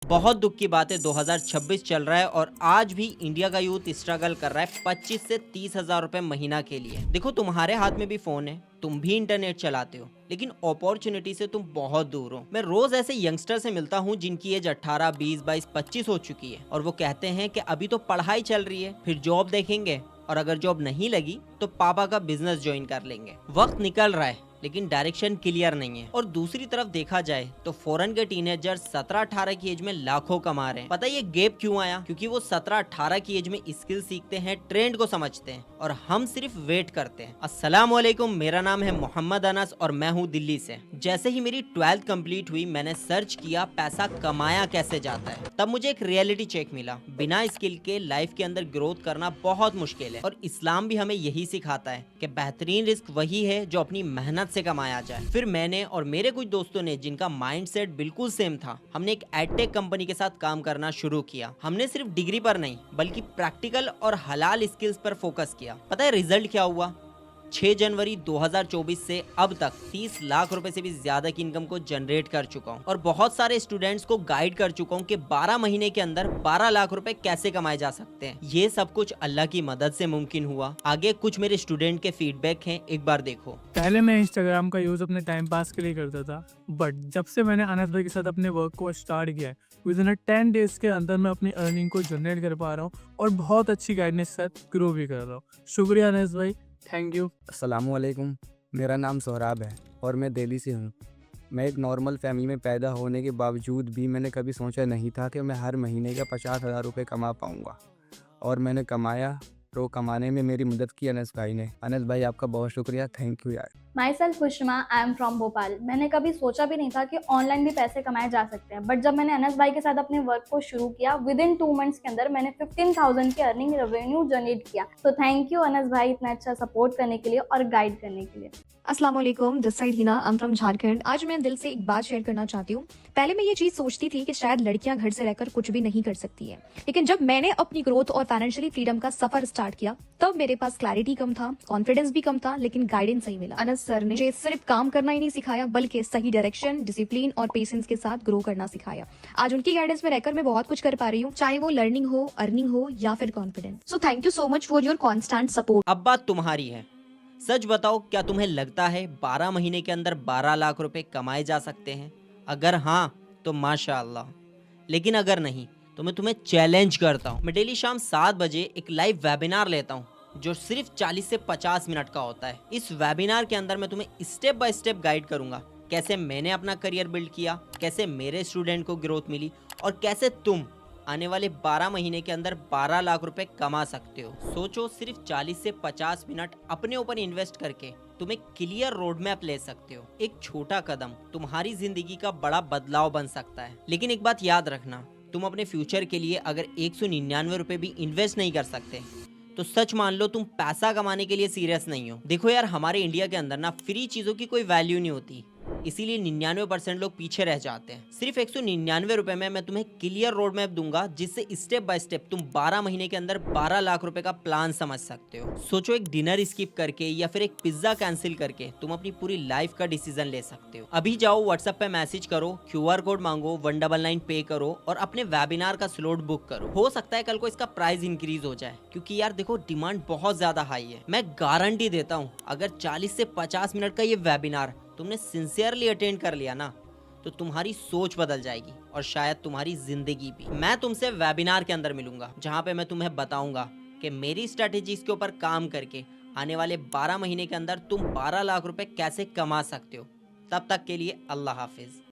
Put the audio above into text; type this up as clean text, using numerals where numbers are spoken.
बहुत दुख की बात है, 2026 चल रहा है और आज भी इंडिया का यूथ स्ट्रगल कर रहा है 25 से 30 हजार रुपए महीना के लिए। देखो, तुम्हारे हाथ में भी फोन है, तुम भी इंटरनेट चलाते हो, लेकिन अपॉर्चुनिटी से तुम बहुत दूर हो। मैं रोज ऐसे यंगस्टर से मिलता हूँ जिनकी एज 18, 20, 22, 25 हो चुकी है और वो कहते हैं कि अभी तो पढ़ाई चल रही है, फिर जॉब देखेंगे और अगर जॉब नहीं लगी तो पापा का बिजनेस ज्वाइन कर लेंगे। वक्त निकल रहा है लेकिन डायरेक्शन क्लियर नहीं है। और दूसरी तरफ देखा जाए तो फॉरेन के टीनेजर 17-18 की एज में लाखों कमा रहे हैं। पता है ये गैप क्यों आया? क्योंकि वो 17-18 की एज में स्किल सीखते हैं, ट्रेंड को समझते हैं और हम सिर्फ वेट करते हैं। अस्सलाम वालेकुम, मेरा नाम है मोहम्मद अनस और मैं हूँ दिल्ली से। जैसे ही मेरी 12th कंप्लीट हुई, मैंने सर्च किया पैसा कमाया कैसे जाता है। तब मुझे एक रियलिटी चेक मिला, बिना स्किल के लाइफ के अंदर ग्रोथ करना बहुत मुश्किल है। और इस्लाम भी हमें यही सिखाता है कि बेहतरीन रिस्क वही है जो अपनी मेहनत से कमाया जाए। फिर मैंने और मेरे कुछ दोस्तों ने, जिनका माइंडसेट बिल्कुल सेम था, हमने एक एडटेक कंपनी के साथ काम करना शुरू किया। हमने सिर्फ डिग्री पर नहीं बल्कि प्रैक्टिकल और हलाल स्किल्स पर फोकस किया। पता है रिजल्ट क्या हुआ? 6 जनवरी 2024 से अब तक 30 लाख रुपए से भी ज्यादा की इनकम को जनरेट कर चुका हूँ और बहुत सारे स्टूडेंट्स को गाइड कर चुका हूँ कि 12 महीने के अंदर 12 लाख रुपए कैसे कमाए जा सकते हैं। ये सब कुछ अल्लाह की मदद से मुमकिन हुआ। आगे कुछ मेरे स्टूडेंट के फीडबैक हैं, एक बार देखो। पहले मैं इंस्टाग्राम का यूज़ अपने टाइम पास के लिए करता था, बट जब से मैंने अनस भाई के साथ अपने वर्क को स्टार्ट किया है, विद इन 10 डेज के अंदर मैं अपनी अर्निंग को जनरेट कर पा रहा हूँ और बहुत अच्छी गाइडेंस के साथ ग्रो भी कर रहा हूँ। शुक्रिया अनस भाई, थैंक यू। अस्सलामुअलैकुम, मेरा नाम सोहराब है और मैं दिल्ली से हूँ। मैं एक नॉर्मल फैमिली में पैदा होने के बावजूद भी मैंने कभी सोचा नहीं था कि मैं हर महीने का 50,000 रुपये कमा पाऊँगा, और मैंने कमाया। तो कमाने में मेरी मदद की अनस भाई ने। अनस भाई आपका बहुत शुक्रिया, थैंक यू यार। Myself Khushma, I am from Bhopal. मैंने कभी सोचा भी नहीं था कि ऑनलाइन भी पैसे कमाए जा सकते हैं, बट जब मैंने अनस भाई के साथ अपने वर्क को शुरू किया, विद इन 2 मंथ्स के अंदर मैंने 15,000 की अर्निंग रेवेन्यू जनरेट किया। तो थैंक यू अनस भाई, इतना अच्छा सपोर्ट करने के लिए और गाइड करने के लिए। अस्सलाम वालेकुम, this side Hina, I am from Jharkhand. आज मैं दिल से एक बात शेयर करना चाहती हूँ। पहले मैं ये चीज सोचती थी कि शायद लड़कियां घर से रहकर कुछ भी नहीं कर सकती है, लेकिन जब मैंने अपनी ग्रोथ और फाइनेंशियली फ्रीडम का सफर स्टार्ट किया, तब मेरे पास क्लैरिटी कम था, कॉन्फिडेंस भी कम था, लेकिन गाइडेंस सही मिला। अनस सर ने मुझे सिर्फ काम करना ही नहीं सिखाया, बल्कि सही डायरेक्शन, डिसिप्लिन और पेशेंस के साथ ग्रो करना सिखाया। आज उनकी गाइडेंस में रहकर मैं बहुत कुछ कर पा रही हूँ, चाहे वो लर्निंग हो, अर्निंग हो या फिर confidence. So thank you so much for your constant support. अब बात तुम्हारी है। सच बताओ, क्या तुम्हें लगता है 12 महीने के अंदर 12 लाख रुपए कमाए जा सकते हैं? अगर हाँ तो माशाअल्लाह, लेकिन अगर नहीं तो मैं तुम्हें चैलेंज करता हूँ। मैं डेली शाम 7 बजे एक लाइव वेबिनार लेता हूँ जो सिर्फ 40 से 50 मिनट का होता है। इस वेबिनार के अंदर मैं तुम्हें स्टेप बाय स्टेप गाइड करूंगा, कैसे मैंने अपना करियर बिल्ड किया, कैसे मेरे स्टूडेंट को ग्रोथ मिली और कैसे तुम आने वाले 12 महीने के अंदर 12 लाख रुपए कमा सकते हो। सोचो, सिर्फ 40 से 50 मिनट अपने ऊपर इन्वेस्ट करके तुम एक क्लियर रोड मैप ले सकते हो। एक छोटा कदम तुम्हारी जिंदगी का बड़ा बदलाव बन सकता है। लेकिन एक बात याद रखना, तुम अपने फ्यूचर के लिए अगर 199 रुपए भी इन्वेस्ट नहीं कर सकते तो सच मान लो तुम पैसा कमाने के लिए सीरियस नहीं हो। देखो यार, हमारे इंडिया के अंदर ना फ्री चीजों की कोई वैल्यू नहीं होती, इसीलिए 99% लोग पीछे रह जाते हैं। सिर्फ 199 रुपए में मैं तुम्हें क्लियर रोड मैप दूंगा, जिससे स्टेप बाय स्टेप तुम 12 महीने के अंदर 12 लाख रुपए का प्लान समझ सकते हो। सोचो, एक डिनर स्किप करके या फिर एक पिज्जा कैंसिल करके तुम अपनी पूरी लाइफ का डिसीजन ले सकते हो। अभी जाओ, व्हाट्सएप पे मैसेज करो, QR कोड मांगो, 199 पे करो और अपने वेबिनार का स्लॉट बुक करो। हो सकता है कल को इसका प्राइस इंक्रीज हो जाए, क्योंकि यार देखो, डिमांड बहुत ज्यादा हाई है। मैं गारंटी देता हूँ, अगर 40 से 50 मिनट का ये वेबिनार तुमने सिंसियरली अटेंड कर लिया ना, तो तुम्हारी सोच बदल जाएगी और शायद तुम्हारी जिंदगी भी। मैं तुमसे वेबिनार के अंदर मिलूंगा, जहां पे मैं तुम्हें बताऊंगा कि मेरी स्ट्रेटेजीज के ऊपर काम करके आने वाले 12 महीने के अंदर तुम 12 लाख रुपए कैसे कमा सकते हो। तब तक के लिए अल्लाह हाफिज।